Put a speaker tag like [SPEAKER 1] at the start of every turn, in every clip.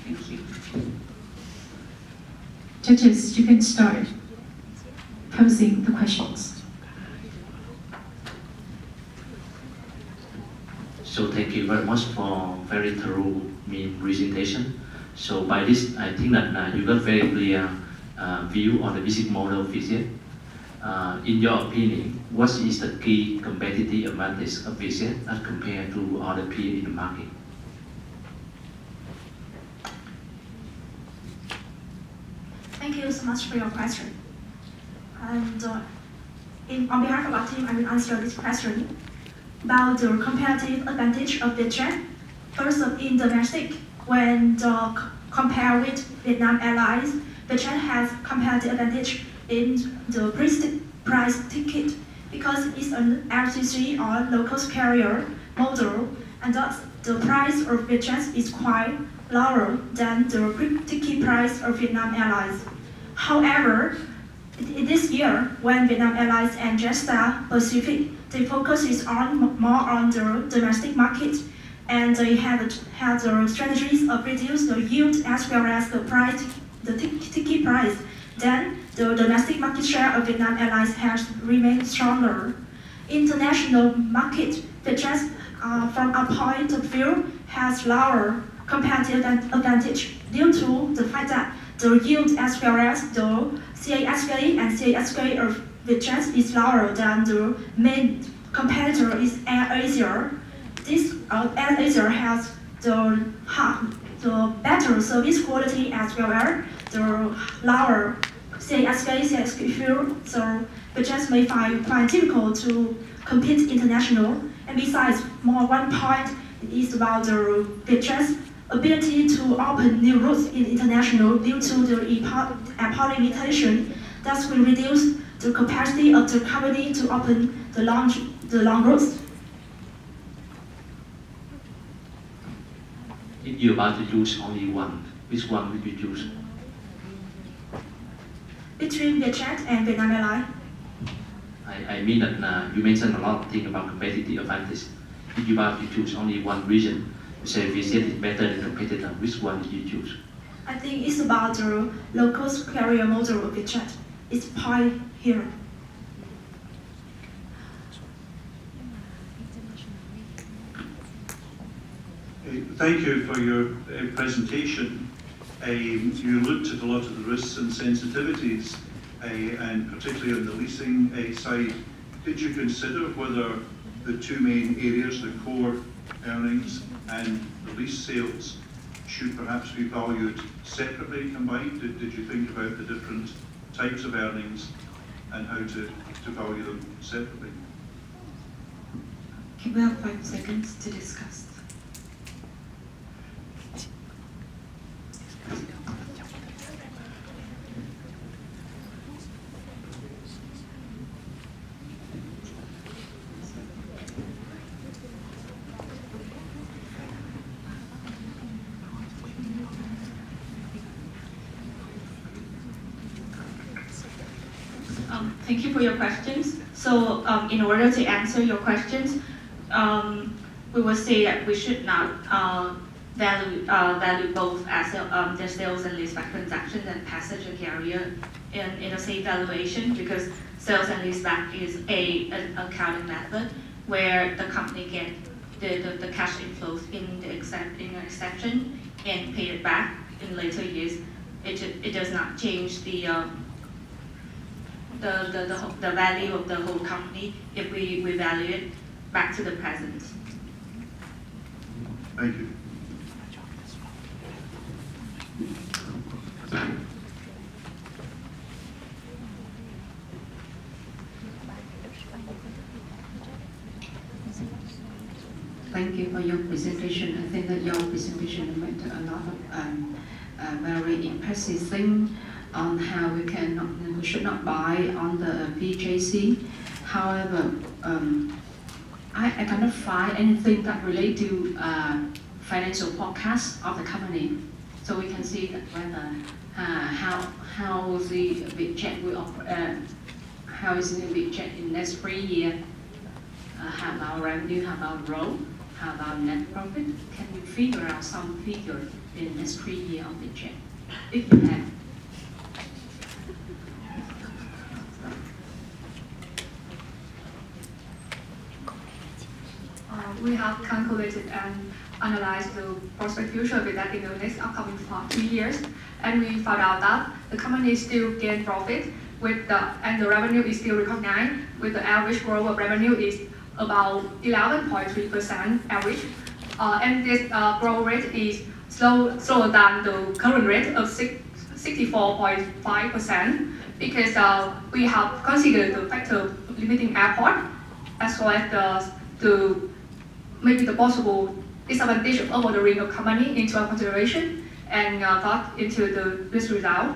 [SPEAKER 1] Thank you.
[SPEAKER 2] Judges, you can start posing the questions.
[SPEAKER 3] So thank you very much for very thorough presentation. So by this, I think that you got very clear view on the business model of VCS. In your opinion, what is the key competitive advantage of VCS as compared to other peers in the market?
[SPEAKER 4] Thank you so much for your question. And on behalf of our team, I will answer this question about the comparative advantage of VietJet. First, in domestic, when compared with Vietnam Airlines, VietJet has comparative advantage in the price ticket because it's an LCC or local carrier model, and thus the price of VietJet is quite lower than the ticket price of Vietnam Airlines. However, this year, when Vietnam Airlines and Jetstar Pacific, the focus is more on the domestic market, and they have the strategies of reduce the yield as well as the price, the ticket price. Then the domestic market share of Vietnam Airlines has remained stronger. International market, VietJet, from our point of view, has lower competitive advantage due to the fact that the yield as well as the CASK and CASK of VietJet is lower than the main competitor is AirAsia. This AirAsia has the better service quality as well as the lower CASK fuel, so VietJet may find quite difficult to compete international. And besides, one point is about the VietJet's ability to open new routes in international due to the airport limitation. Thus will reduce the capacity of the company to open the long routes.
[SPEAKER 3] If you're about to choose only one, which one would you choose?
[SPEAKER 4] Between VietJet and Vietnam Airlines.
[SPEAKER 3] I mean that you mentioned a lot of things about competitive advantage. If you're about to choose only one reason, you say VCS is better than competitor, which one would you choose?
[SPEAKER 4] I think it's about the local carrier model of VietJet. It's point here.
[SPEAKER 5] Thank you for your presentation. You looked at a lot of the risks and sensitivities, and particularly on the leasing side. Did you consider whether the two main areas, the core earnings and the lease sales, should perhaps be valued separately combined? Did you think about the different types of earnings and how to value them separately?
[SPEAKER 2] Can we have 5 seconds to discuss?
[SPEAKER 1] Thank you for your questions. So in order to answer your questions, we will say that we should not value both asset, the sales and leaseback transactions and passenger carrier in the same valuation, because sales and leaseback is an accounting method where the company get the cash inflows in the exception and pay it back in later years. It does not change the value of the whole company if we value it back to the present.
[SPEAKER 5] Thank you.
[SPEAKER 6] Thank you for your presentation. I think that your presentation went a lot of very impressive thing on how we should not buy on the VJC. However, I cannot find anything that relate to financial forecast of the company. So we can see that whether how the VietJet will how is the VietJet in next 3 years, how about revenue, how about growth, how about net profit. Can you figure out some figure in the next 3 years of the jet? If you have.
[SPEAKER 7] We have calculated and analyzed the prospect future with that in the next upcoming 3 years, and we found out that the company still gain profit and the revenue is still recognized with the average growth of revenue is about 11.3% average, and this growth rate is slower than the current rate of 64.5% because we have considered the factor of limiting airport as well as maybe the possible disadvantage of over-ordering a company into our consideration and got into the risk result.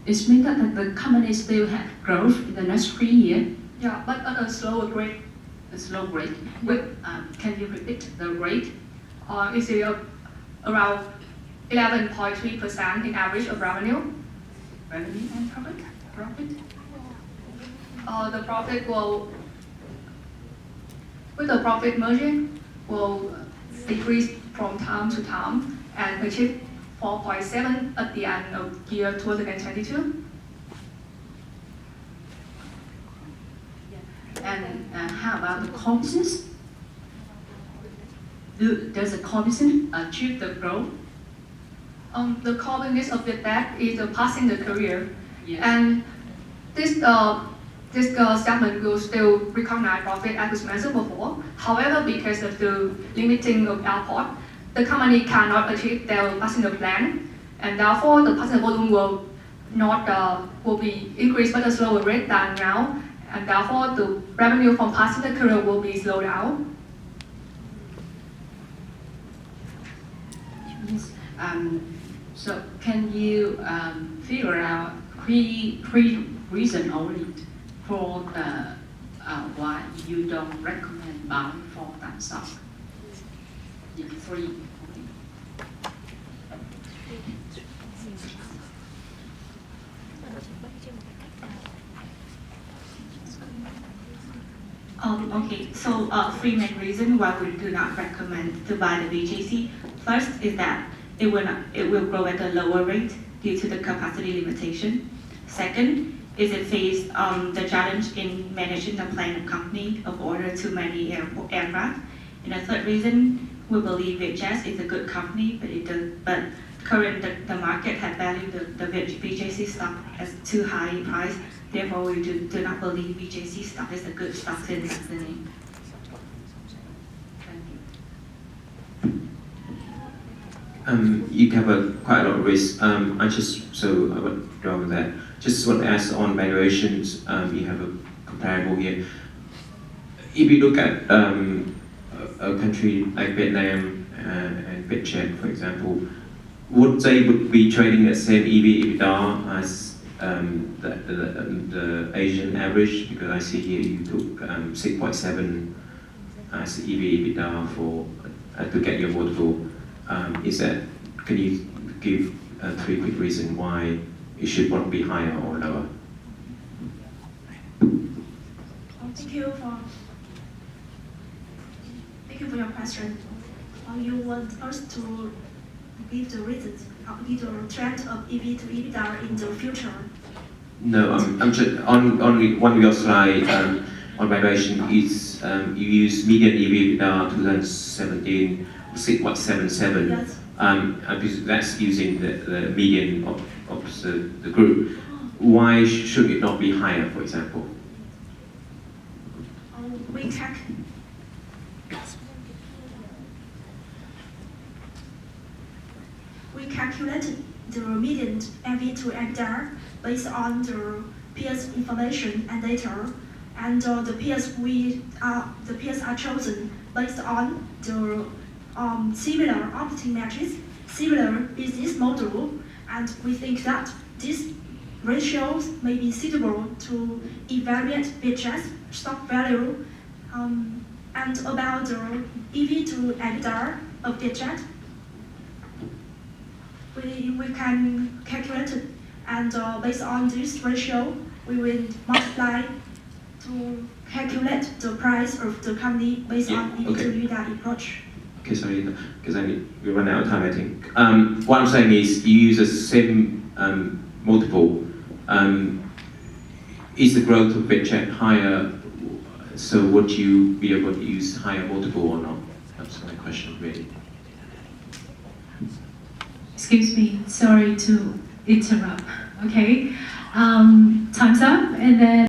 [SPEAKER 2] It means that the company still have growth in the next 3 years.
[SPEAKER 7] Yeah, but at a slower rate.
[SPEAKER 6] A slow rate. Can you repeat the rate?
[SPEAKER 7] It's around 11.3% in average of revenue.
[SPEAKER 6] Revenue and profit?
[SPEAKER 7] The profit will, with the profit margin, will decrease from time to time and achieve 4.7 at the end of year 2022.
[SPEAKER 6] And how about the core business? Does the core business achieve the growth?
[SPEAKER 7] The core business of the debt is the passenger career,
[SPEAKER 6] Yes.
[SPEAKER 7] and this segment will still recognize profit as was mentioned before. However, because of the limiting of airport, the company cannot achieve their passenger plan, and therefore the passenger volume will be increased by a slower rate than now, and therefore the revenue from passenger career will be slowed down.
[SPEAKER 6] Yes. So can you figure out three reasons only for the why you don't recommend buying for that stock? Yeah, 3 only.
[SPEAKER 1] Okay, so 3 main reasons why we do not recommend to buy the VJC. First is that it will grow at a lower rate due to the capacity limitation. Second is it face the challenge in managing the planned company of order too many aircraft. And the third reason, we believe VJS is a good company, but currently the market has valued the VJC stock as too high in price. Therefore, we do not believe VJC stock is a good stock to invest in.
[SPEAKER 8] You cover quite a lot of risk. I would go over that. Just want to ask on valuations. You have a comparable here. If you look at a country like Vietnam and Vietjet, for example, would they be trading at same EV/EBITDA as the Asian average? Because I see here you took 6.7 as EV/EBITDA to get your multiple. Can you give 3 quick reasons why it should not be higher or lower?
[SPEAKER 4] Thank you for your question. You want us to give the reasons, give the trend of EV to EBITDA in the future.
[SPEAKER 8] No, I'm just on one of your slides on valuation. Is you use median EV/EBITDA 2017 6.77.
[SPEAKER 4] Yes.
[SPEAKER 8] That's using the median of the group. Why should it not be higher, for example?
[SPEAKER 4] We calculated the median EV to EBITDA based on the peers information and data, and the peers are chosen based on the similar operating metrics, similar business model, and we think that these ratios may be suitable to evaluate VJS stock value. And about the EV to EBITDA of VJS, we can calculate it, and based on this ratio, we will multiply to calculate the price of the company based on EV to EBITDA approach.
[SPEAKER 8] Okay, sorry, because we run out of time, I think. What I'm saying is, you use the same multiple. Is the growth of BitChat higher? So would you be able to use higher multiple or not? That's my question, really.
[SPEAKER 2] Excuse me, sorry to interrupt. Okay, time's up, and then.